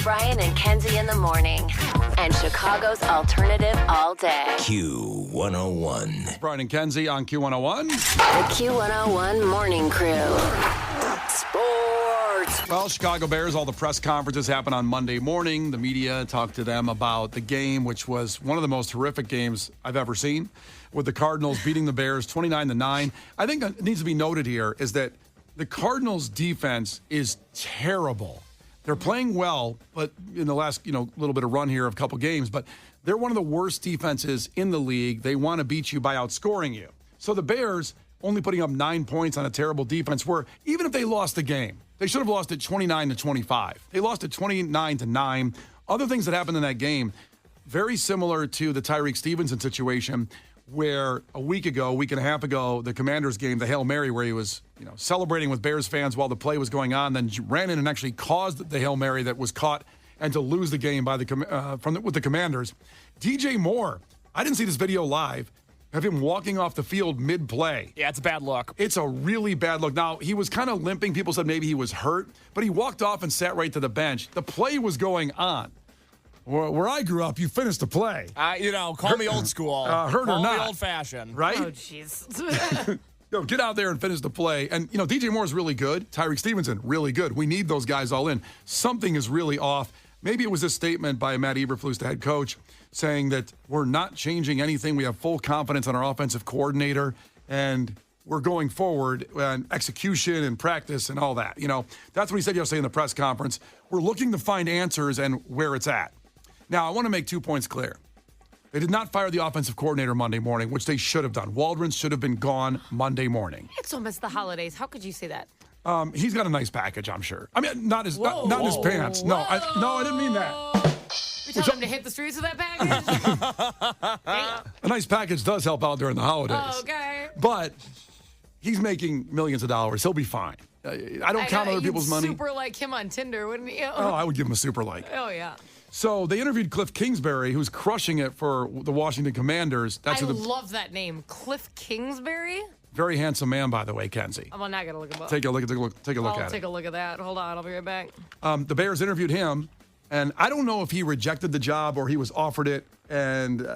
Brian and Kenzie in the morning. And Chicago's alternative all day. Q101. Brian and Kenzie on Q101. The Q101 Morning Crew. Sports. Well, Chicago Bears, all the press conferences happen on Monday morning. The media talked to them about the game, which was one of the most horrific games I've ever seen, with the Cardinals beating the Bears 29-9. I think that needs to be noted here is that the Cardinals' defense is terrible. They're playing well, but in the last, little bit of run here of a couple games, but they're one of the worst defenses in the league. They want to beat you by outscoring you. So the Bears only putting up 9 points on a terrible defense where even if they lost the game, they should have lost it 29-25. They lost it 29-9. Other things that happened in that game, very similar to the Tyreek Stevenson situation, where a week and a half ago, the Commanders game, the Hail Mary, where he was, celebrating with Bears fans while the play was going on, then ran in and actually caused the Hail Mary that was caught and to lose the game by with the Commanders. DJ Moore, I didn't see this video live, of him walking off the field mid-play. Yeah, it's a bad look. It's a really bad look. Now, he was kind of limping. People said maybe he was hurt, but he walked off and sat right to the bench. The play was going on. Where I grew up, you finished the play. Call me old school. Hurt call or not. me old-fashioned. Right? Oh, jeez. Get out there and finish the play. And, DJ Moore is really good. Tyreek Stevenson, really good. We need those guys all in. Something is really off. Maybe it was a statement by Matt Eberflus, the head coach, saying that we're not changing anything. We have full confidence in our offensive coordinator, and we're going forward and execution and practice and all that. That's what he said yesterday in the press conference. We're looking to find answers and where it's at. Now, I want to make 2 points clear. They did not fire the offensive coordinator Monday morning, which they should have done. Waldron should have been gone Monday morning. It's almost the holidays. How could you say that? He's got a nice package, I'm sure. I mean, not his pants. No, I didn't mean that. You telling him to hit the streets with that package? A nice package does help out during the holidays. Oh, okay. But he's making millions of dollars. He'll be fine. I don't count other people's money. Super like him on Tinder, wouldn't you? Oh, I would give him a super like. Oh, yeah. So they interviewed Cliff Kingsbury, who's crushing it for the Washington Commanders. I love that name, Cliff Kingsbury. Very handsome man, by the way, Kenzie. I'm not gonna look him up. Take a look at I'll it. take a look at that. Hold on, I'll be right back. The Bears interviewed him, and I don't know if he rejected the job or he was offered it and,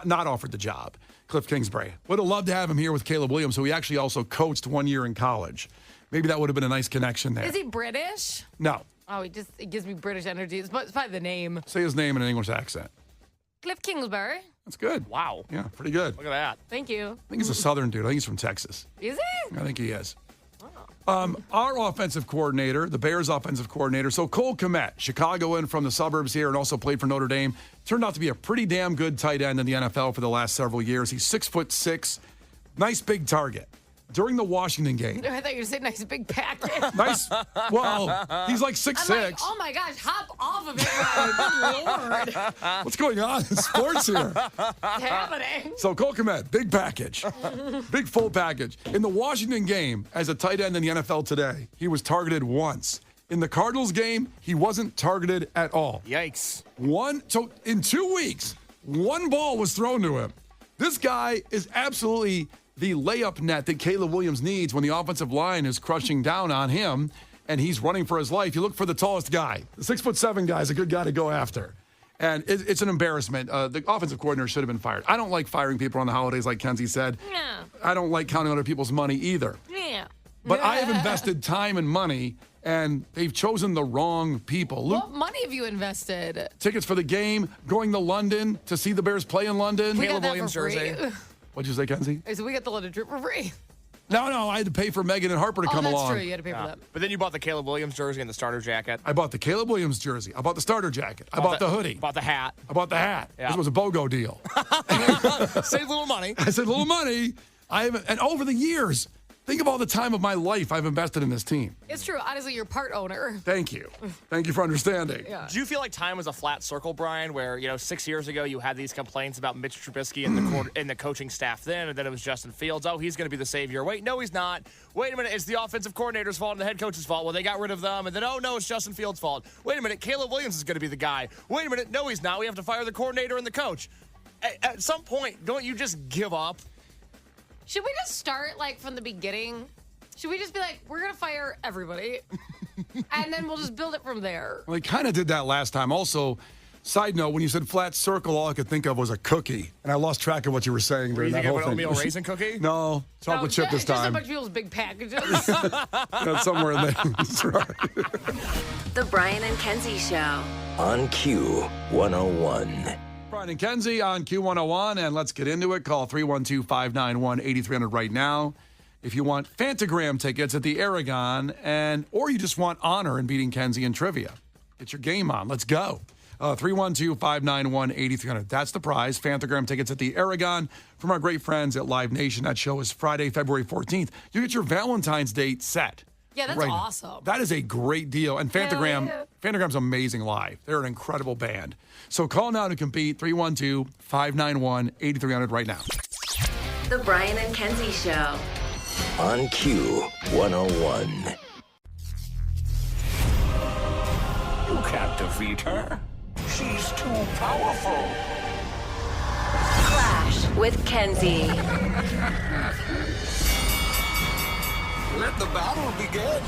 not offered the job. Cliff Kingsbury. Would have loved to have him here with Caleb Williams, who he actually also coached 1 year in college. Maybe that would have been a nice connection there. Is he British? No. Oh, it gives me British energy. It's probably the name. Say his name in an English accent. Cliff Kingsbury. That's good. Wow. Yeah, pretty good. Look at that. Thank you. I think he's a Southern dude. I think he's from Texas. Is he? I think he is. Our offensive coordinator, the Bears' offensive coordinator, so Cole Kmet, Chicagoan from the suburbs here and also played for Notre Dame, turned out to be a pretty damn good tight end in the NFL for the last several years. He's 6'6", nice big target. During the Washington game. I thought you were saying nice big package. Nice. Well, he's like 6'6". Like, oh my gosh, hop off of it. Good Lord. What's going on in sports here? What's happening? So Cole Kmet, big package. Big full package. In the Washington game, as a tight end in the NFL today, he was targeted once. In the Cardinals game, he wasn't targeted at all. Yikes. So in 2 weeks, one ball was thrown to him. This guy is absolutely the layup net that Caleb Williams needs when the offensive line is crushing down on him and he's running for his life. You look for the tallest guy. The 6'7" guy is a good guy to go after. And it's an embarrassment. The offensive coordinator should have been fired. I don't like firing people on the holidays, like Kenzie said. Yeah. I don't like counting other people's money either. Yeah. But I have invested time and money, and they've chosen the wrong people. What money have you invested? Tickets for the game, going to London to see the Bears play in London. We got Caleb that Williams for free. jersey. What'd you say, Kenzie? So we got the London trip for free. No, I had to pay for Megan and Harper to come that's along. true. You had to pay for that. But then you bought the Caleb Williams jersey and the starter jacket. I bought the Caleb Williams jersey. I bought the starter jacket. I bought the hoodie. Bought the hat. I bought the hat. Yeah. This was a BOGO deal. Save a little money. I said, little money. And over the years, think of all the time of my life I've invested in this team. It's true. Honestly, you're part owner. Thank you. Thank you for understanding. Yeah. Do you feel like time was a flat circle, Brian, where, 6 years ago you had these complaints about Mitch Trubisky and the coaching staff then, and then it was Justin Fields. Oh, he's going to be the savior. Wait, no, he's not. Wait a minute, it's the offensive coordinator's fault and the head coach's fault. Well, they got rid of them, and then, oh, no, it's Justin Fields' fault. Wait a minute, Caleb Williams is going to be the guy. Wait a minute, no, he's not. We have to fire the coordinator and the coach. At some point, don't you just give up? Should we just start, from the beginning? Should we just be like, we're going to fire everybody? and then we'll just build it from there. Well, he kind of did that last time. Also, side note, when you said flat circle, all I could think of was a cookie. And I lost track of what you were saying during You that think whole of an thing. oatmeal raisin cookie? No, chocolate chip this Just a time. bunch of people's big packages. That's somewhere in there. That's right. The Brian and Kenzie Show. On Q101. Brian and Kenzie on Q101, and let's get into it. Call 312-591-8300 right now. If you want Fantagram tickets at the Aragon, or you just want honor in beating Kenzie in trivia. Get your game on. Let's go. 312-591-8300. That's the prize. Fantagram tickets at the Aragon from our great friends at Live Nation. That show is Friday, February 14th. You get your Valentine's date set. Yeah, that's right now. awesome. That is a great deal. And Fantagram's amazing live. They're an incredible band. So call now to compete, 312-591-8300 right now. The Brian and Kenzie Show. On Q101. You can't defeat her. She's too powerful. Clash with Kenzie. Let the battle begin.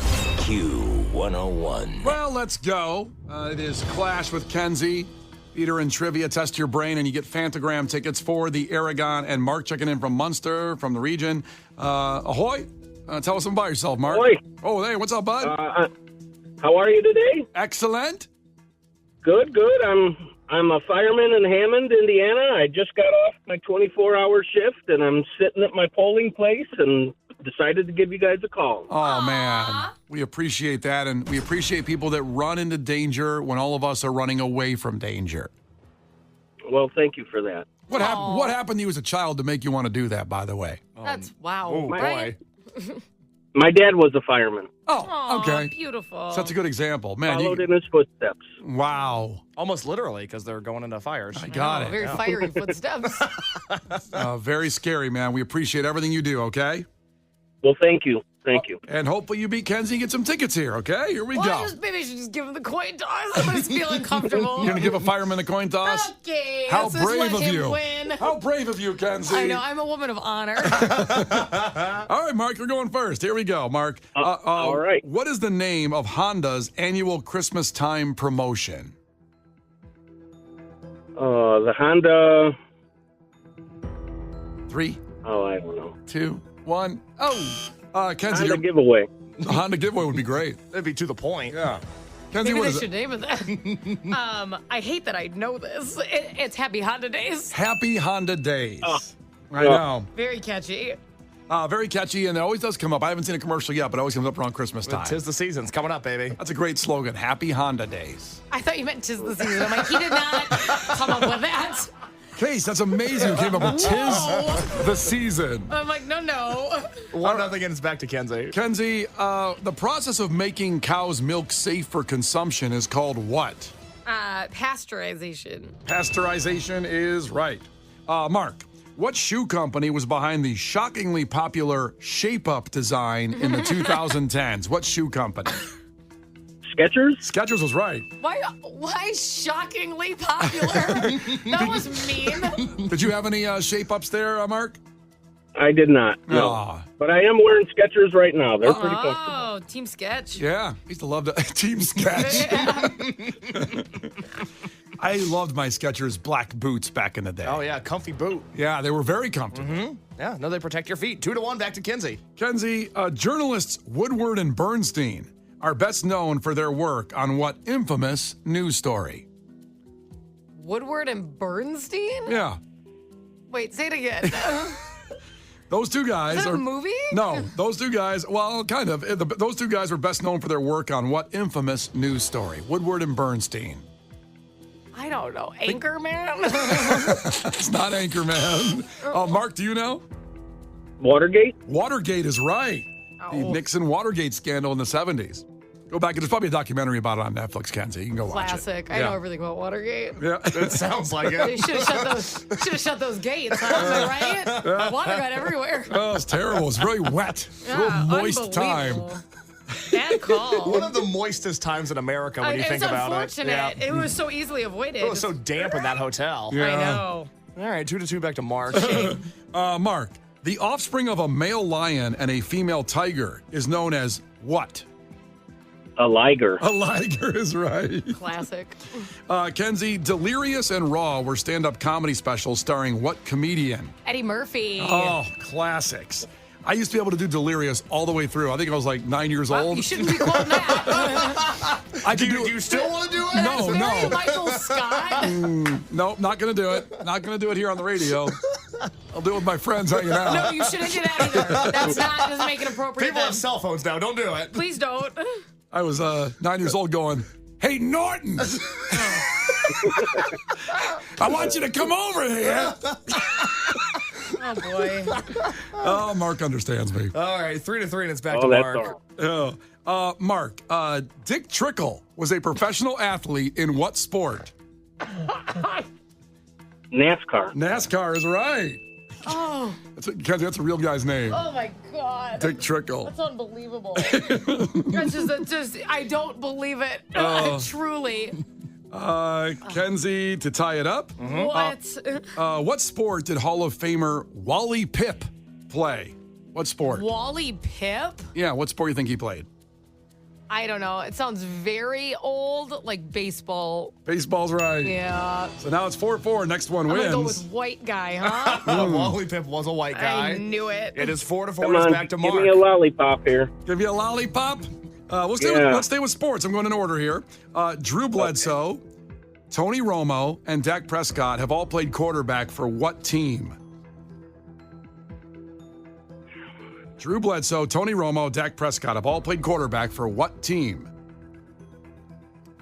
Q101. Well, let's go. It is Clash with Kenzie. Peter and Trivia. Test your brain, and you get Fantagram tickets for the Aragon. And Mark checking in from Munster, from the region. Ahoy. Tell us something about yourself, Mark. Ahoy. Oh, hey, what's up, bud? How are you today? Excellent. Good, good. I'm a fireman in Hammond, Indiana. I just got off my 24-hour shift, and I'm sitting at my polling place and decided to give you guys a call. Oh, man. We appreciate that, and we appreciate people that run into danger when all of us are running away from danger. Well, thank you for that. What happened to you as a child to make you want to do that, by the way? That's wow. Oh, Right? boy. My dad was a fireman. Oh, Aw, okay. Beautiful. So that's a good example. Man, Followed in his footsteps. wow. Almost literally, because they're going into fires. I got Oh, it. very fiery footsteps. Very scary, man. We appreciate everything you do, okay? Well, thank you. Thank you. And hopefully you beat Kenzie and get some tickets here, okay? Here we Well, go. maybe I should just give him the coin toss. I'm just feeling comfortable. You're going to give a fireman the coin toss? Okay. How let's just brave let of him you. Win. How brave of you, Kenzie. I know. I'm a woman of honor. All right, Mark, you're going first. Here we go, Mark. All right. What is the name of Honda's annual Christmas time promotion? The Honda. 3, I don't know. 2, 1. Oh, Kenzie, Honda giveaway. the Honda giveaway would be great. That'd be to the point. Yeah. Kenzie, Maybe what they is should it? name it that. I hate that I know this. It's Happy Honda Days. Happy Honda Days. Oh. I know. Very catchy. Very catchy, and it always does come up. I haven't seen a commercial yet, but it always comes up around Christmas time. Tis the season's coming up, baby. That's a great slogan. Happy Honda Days. I thought you meant 'tis the season. I'm like, he did not come up with that. Case, that's amazing. You came up with tis the season. I'm like, no. 1-0, and it's back to Kenzie. Kenzie, the process of making cow's milk safe for consumption is called what? Pasteurization. Pasteurization is right. Mark, what shoe company was behind the shockingly popular Shape Up design in the 2010s? What shoe company? Skechers? Skechers was right. Why shockingly popular? That was mean. Did you have any Shape Ups there, Mark? I did not. No. Aw. But I am wearing Skechers right now. They're pretty comfortable. Oh, Team Sketch. Yeah, I used to love the Team Sketch. I loved my Skechers black boots back in the day. Oh, yeah, comfy boot. Yeah, they were very comfortable. Yeah, no, they protect your feet. 2-1, back to Kenzie. Kenzie, journalists Woodward and Bernstein are best known for their work on what infamous news story? Woodward and Bernstein? Yeah. Wait, say it again. Those two guys Is that are a movie? No, those two guys, well, kind of. Those two guys are best known for their work on what infamous news story? Woodward and Bernstein. I don't know. Anchorman? It's not Anchorman. Mark, do you know? Watergate? Watergate is right. The Nixon Watergate scandal in the 70s. Go back. There's probably a documentary about it on Netflix, Kenzie. You can go watch it. Classic. I know everything about Watergate. Yeah. It sounds like They it. should have shut those gates, huh? Am I right? Water got everywhere. Oh, it's terrible. It's very wet. It's a real moist time. Unbelievable. Bad call. One of the moistest times in America when you think it's about it. unfortunate. It was so easily avoided. It was so damp in that hotel. Yeah. I know. All right, 2-2 back to Mark. Mark, the offspring of a male lion and a female tiger is known as what? A liger. A liger is right. Classic. Kenzie, Delirious and Raw were stand-up comedy specials starring what comedian? Eddie Murphy. Oh, classics. I used to be able to do Delirious all the way through. I think I was like 9 years old. You shouldn't be quoting that. Do you still want to do it? No, no. Michael Scott. Nope, not going to do it. Not going to do it here on the radio. I'll do it with my friends hanging out. No, you shouldn't do that either. Doesn't make it appropriate. People have cell phones now. Don't do it. Please don't. I was 9 years old going, "Hey, Norton, I want you to come over here." Oh, boy. Oh, Mark understands me. All right, 3-3, and it's back to that's Mark. all. Mark, Dick Trickle was a professional athlete in what sport? NASCAR. NASCAR is right. Oh. Kenzie, that's a real guy's name. Oh, my God. Dick Trickle. That's unbelievable. That's just, I don't believe it. Truly. Kenzie, to tie it up, what sport did Hall of Famer Wally Pipp play? What sport? Wally Pipp? Yeah, what sport do you think he played? I don't know. It sounds very old, like baseball. Baseball's right. Yeah. So now it's 4-4. Next one I'm wins. gonna go with white guy, huh? Wally Pipp was a white guy. I knew it. It is 4-4. Come It's on, back to give Mark. me a lollipop here. Give you a lollipop. Let's stay with sports. I'm going in order here. Drew Bledsoe, Tony Romo, and Dak Prescott have all played quarterback for what team? Drew Bledsoe, Tony Romo, Dak Prescott have all played quarterback for what team?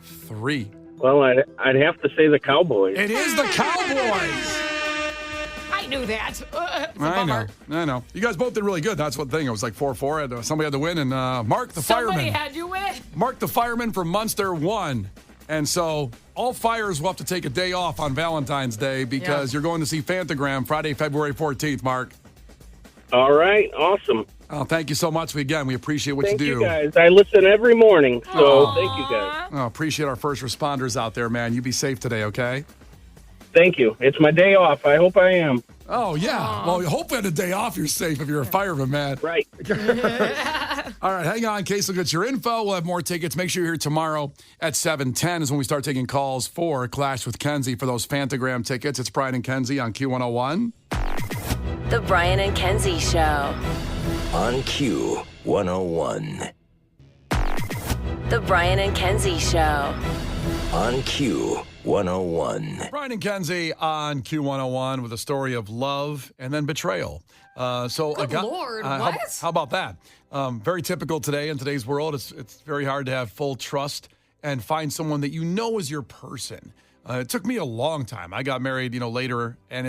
3. Well, I'd have to say the Cowboys. It is the Cowboys. I knew that. It's a I bummer. know. You guys both did really good. That's one thing. It was like 4-4. Somebody had to win, and Mark the Somebody fireman. had you win. Mark the fireman from Munster won. And so all fires will have to take a day off on Valentine's Day because you're going to see Fantagram Friday, February 14th, Mark. All right, awesome. Thank you so much. We appreciate what Thank you do. you guys. I listen every morning, so thank you guys. Appreciate our first responders out there, man. You be safe today, okay? Thank you. It's my day off. I hope I am. Oh, yeah. Well, hopefully on a day off you're safe if you're a fireman, man. Right. All right, hang on. Case will get your info. We'll have more tickets. Make sure you're here tomorrow at 7:10 is when we start taking calls for Clash with Kenzie for those Fantagram tickets. It's Brian and Kenzie on Q101. The Brian and Kenzie Show. On Q101. The Brian and Kenzie Show. On Q101. Brian and Kenzie on Q101 with a story of love and then betrayal. Good Lord, what? How about that? Very typical today in today's world. It's very hard to have full trust and find someone that you know is your person. It took me a long time. I got married, later, and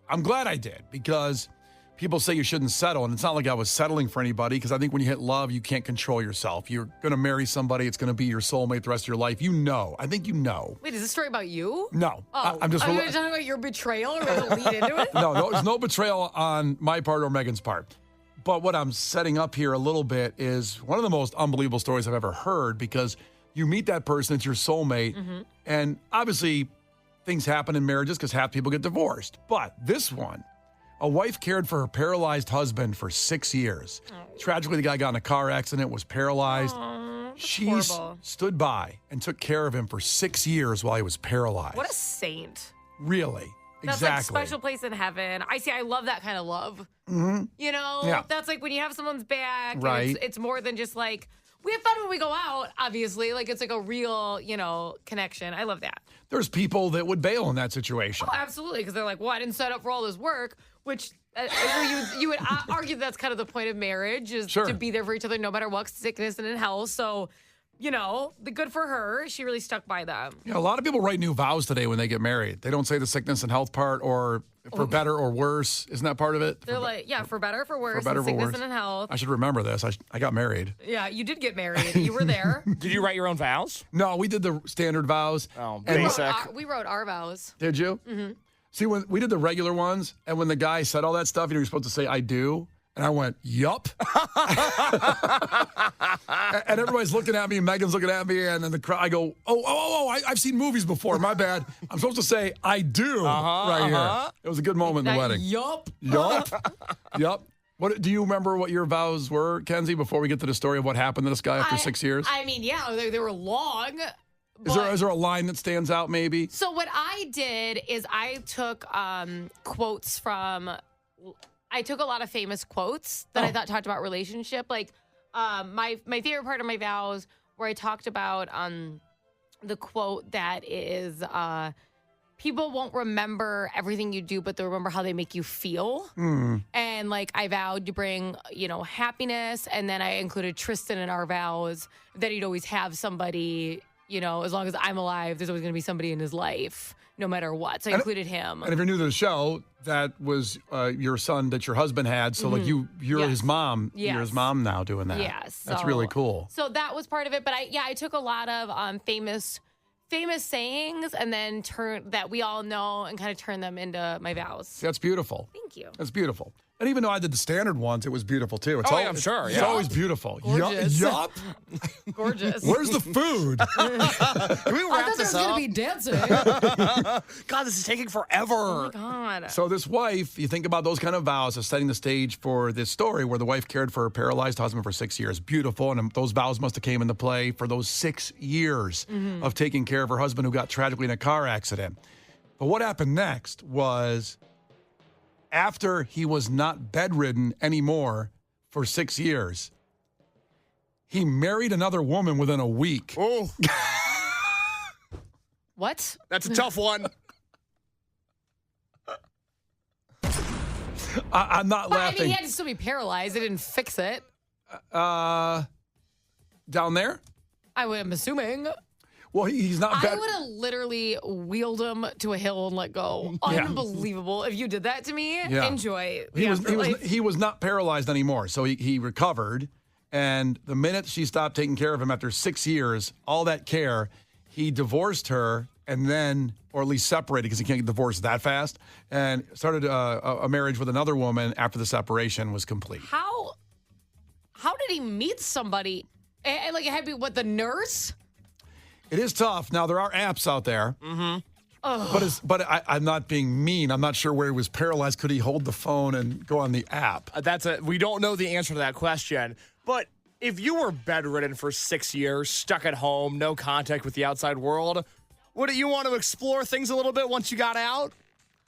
I'm glad I did because people say you shouldn't settle, and it's not like I was settling for anybody because I think when you hit love, you can't control yourself. You're going to marry somebody. It's going to be your soulmate the rest of your life. I think you know. Wait, is this story about you? No. Oh, I'm just... Are you talking about your betrayal or to lead into it? No, there's no betrayal on my part or Megan's part. But what I'm setting up here a little bit is one of the most unbelievable stories I've ever heard because you meet that person, it's your soulmate, and obviously things happen in marriages because half people get divorced. But this one, a wife cared for her paralyzed husband for 6 years. Tragically, the guy got in a car accident, was paralyzed. She horrible. stood by and took care of him for 6 years while he was paralyzed. What a saint. Really? That's Exactly. like special place in heaven. I love that kind of love. Yeah. That's like when you have someone's back. and Right. It's more than just like, we have fun when we go out, obviously. Like, it's like a real, connection. I love that. There's people that would bail in that situation. Oh, absolutely. Because they're like, well, I didn't set up for all this work, which you would argue that's kind of the point of marriage is Sure. to be there for each other no matter what, sickness and in health. So, the good for her. She really stuck by them. A lot of people write new vows today when they get married. They don't say the sickness and health part or for better or worse. Isn't that part of it? They're like, yeah, for better, for worse, better, and for sickness worse. and in health. I should remember this. I got married. Yeah, you did get married. You were there. Did you write your own vows? No, we did the standard vows. Oh, And- basic. We wrote our vows. Did you? Mm-hmm. See, when we did the regular ones, and when the guy said all that stuff, you're supposed to say, I do. And I went, yup. And everybody's looking at me, and Megan's looking at me, and then the crowd, I go, I've seen movies before. My bad. I'm supposed to say, I do, right here. It was a good moment in the wedding. Yup. Yup. Yup. What do you remember what your vows were, Kenzie, before we get to the story of what happened to this guy after 6 years? I mean, yeah, they were long. Is there a line that stands out maybe? So what I did is I took quotes from, I took a lot of famous quotes that I thought talked about relationship. Like my favorite part of my vows where I talked about the quote that is, people won't remember everything you do, but they'll remember how they make you feel. And like I vowed to bring, happiness. And then I included Tristan in our vows that he'd always have somebody, as long as I'm alive, there's always going to be somebody in his life, no matter what. So I included him. And if you're new to the show, that was your son that your husband had. So like you're his mom. Yes. You're his mom now doing that. Yes. That's really cool. So that was part of it. But I took a lot of famous sayings and then that we all know and kind of turn them into my vows. That's beautiful. Thank you. That's beautiful. And even though I did the standard ones, it was beautiful too. I'm sure. It's always beautiful. Gorgeous. Yup. Gorgeous. Where's the food? Can we wrap this up? Going to be dancing. God, this is taking forever. Oh, God. So this wife, you think about those kind of vows as setting the stage for this story where the wife cared for her paralyzed husband for 6 years. Beautiful. And those vows must have came into play for those 6 years of taking care of her husband who got tragically in a car accident. But what happened next was after he was not bedridden anymore for 6 years, he married another woman within a week. Oh, What? that's a tough one. I'm not But, laughing. I mean, he had to still be paralyzed. It didn't fix it. Down there? I'm assuming. Well, he's not I would have literally wheeled him to a hill and let go. Yeah. Unbelievable. If you did that to me, Yeah. enjoy. He was not paralyzed anymore, so he recovered. And the minute she stopped taking care of him after 6 years, all that care, he divorced her and then, or at least separated because he can't get divorced that fast, and started a marriage with another woman after the separation was complete. How did he meet somebody? And like, it had to be, what, the nurse? It is tough. Now, there are apps out there. But I'm not being mean. I'm not sure where he was paralyzed. Could he hold the phone and go on the app? We don't know the answer to that question. But if you were bedridden for 6 years, stuck at home, no contact with the outside world, wouldn't you want to explore things a little bit once you got out?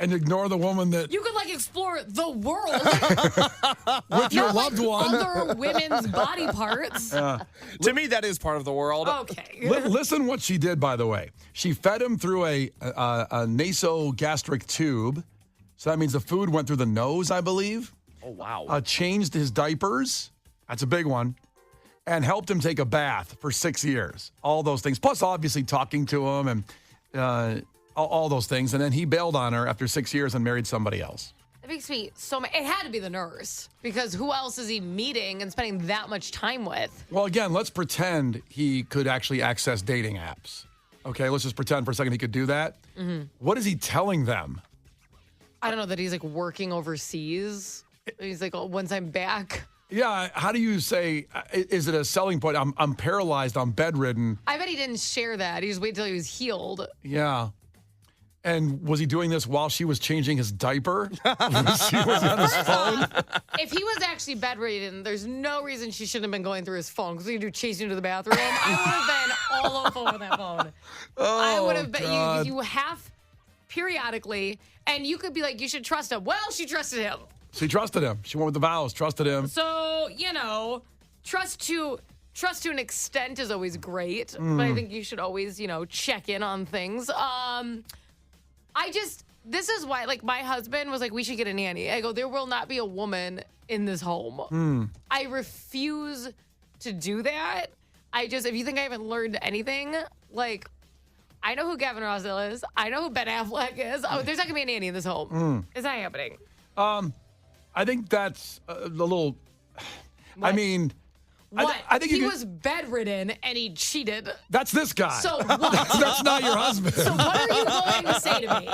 And ignore the woman that You could like explore the world with your loved one. other women's body parts. To me, that is part of the world. Okay. Listen what she did, by the way. She fed him through a nasogastric tube. So that means the food went through the nose, I believe. Oh, wow. Changed his diapers. That's a big one. And helped him take a bath for 6 years. All those things. Plus, obviously, talking to him and all those things. And then he bailed on her after 6 years and married somebody else. It makes me so mad. It had to be the nurse because who else is he meeting and spending that much time with? Well, again, let's pretend he could actually access dating apps. Okay, let's just pretend for a second he could do that. What is he telling them? I don't know that he's like working overseas. He's like, oh, once I'm back. Yeah, how do you say, is it a selling point? I'm paralyzed, I'm bedridden. I bet he didn't share that. He just waited till he was healed. Yeah. And was he doing this while she was changing his diaper? Was he on his phone? If he was actually bedridden, there's no reason she shouldn't have been going through his phone because he could do chasing you to the bathroom. I would have been all on the phone with that phone. I would have been. God. You have periodically, and you could be like, you should trust him. Well, she trusted him. She trusted him. She went with the vows, trusted him. So, trust to an extent is always great, but I think you should always, check in on things. This is why, like, my husband was like, we should get a nanny. I go, there will not be a woman in this home. I refuse to do that. If you think I haven't learned anything, like, I know who Gavin Rossdale is. I know who Ben Affleck is. Oh, there's not going to be a nanny in this home. It's not happening. I think that's a little, What? I mean, What? I think he you could- was bedridden and he cheated. That's this guy. So what? That's not your husband. So what are you going to say to me?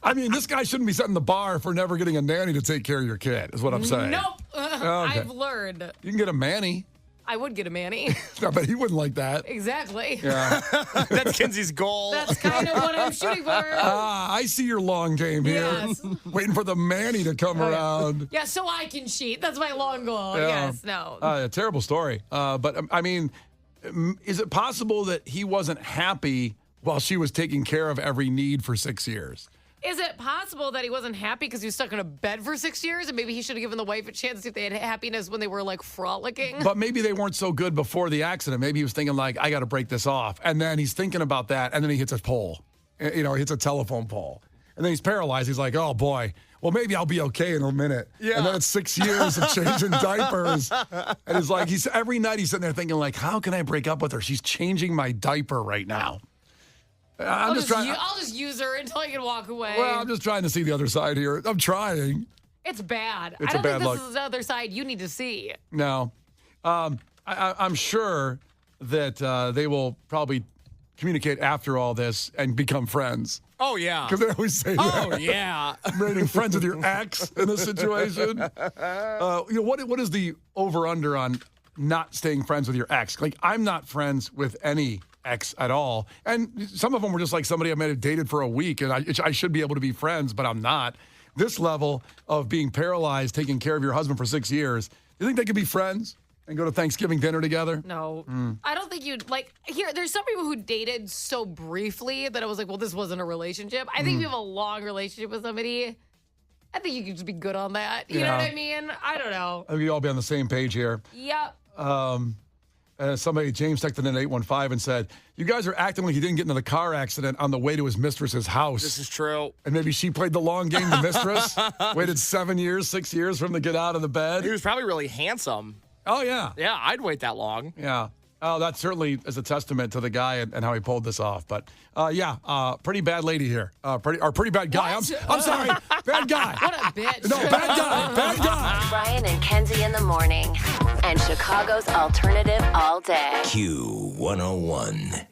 I mean, this guy shouldn't be setting the bar for never getting a nanny to take care of your kid, is what I'm saying. Nope. I've learned. You can get a manny. I would get a Manny. I bet he wouldn't like that. Exactly. Yeah. That's Kenzie's goal. That's kind of what I'm shooting for. I see your long game here. Yes. Waiting for the Manny to come around. Yeah, so I can cheat. That's my long goal. Yeah. Yes, no. A terrible story. But, I mean, is it possible that he wasn't happy while she was taking care of every need for 6 years? Is it possible that he wasn't happy because he was stuck in a bed for 6 years and maybe he should have given the wife a chance to see if they had happiness when they were like frolicking? But maybe they weren't so good before the accident. Maybe he was thinking like, I got to break this off. And then he's thinking about that. And then he hits a pole, he hits a telephone pole. And then he's paralyzed. He's like, oh boy, well, maybe I'll be okay in a minute. Yeah. And then it's 6 years of changing diapers. And it's like, every night he's sitting there thinking like, how can I break up with her? She's changing my diaper right now. I'll just use her until I can walk away. Well, I'm just trying to see the other side here. I'm trying. It's bad. It's I don't a bad think look. this is the other side you need to see. No. I'm sure that they will probably communicate after all this and become friends. Oh, yeah. Because they always say that. Oh, yeah. Remaining friends with your ex in this situation. What is the over-under on not staying friends with your ex? Like, I'm not friends with any ex at all. And some of them were just like somebody I might have dated for a week, and I should be able to be friends, but I'm not. This level of being paralyzed, taking care of your husband for 6 years, do you think they could be friends and go to Thanksgiving dinner together? No. I don't think you'd there's some people who dated so briefly that I was like, well, this wasn't a relationship. I think if you have a long relationship with somebody, I think you could just be good on that. You know what I mean? I don't know. I think we all be on the same page here. Yep. James texted in 815 and said, you guys are acting like he didn't get into the car accident on the way to his mistress's house. This is true. And maybe she played the long game, the mistress, waited 7 years, 6 years for him to get out of the bed. He was probably really handsome. Oh, yeah. Yeah, I'd wait that long. Yeah. Oh, that certainly is a testament to the guy and how he pulled this off. But, pretty bad lady here. Pretty bad guy. I'm sorry. Bad guy. What a bitch. No, bad guy. Bad guy. Brian and Kenzie in the morning. And Chicago's alternative all day. Q101.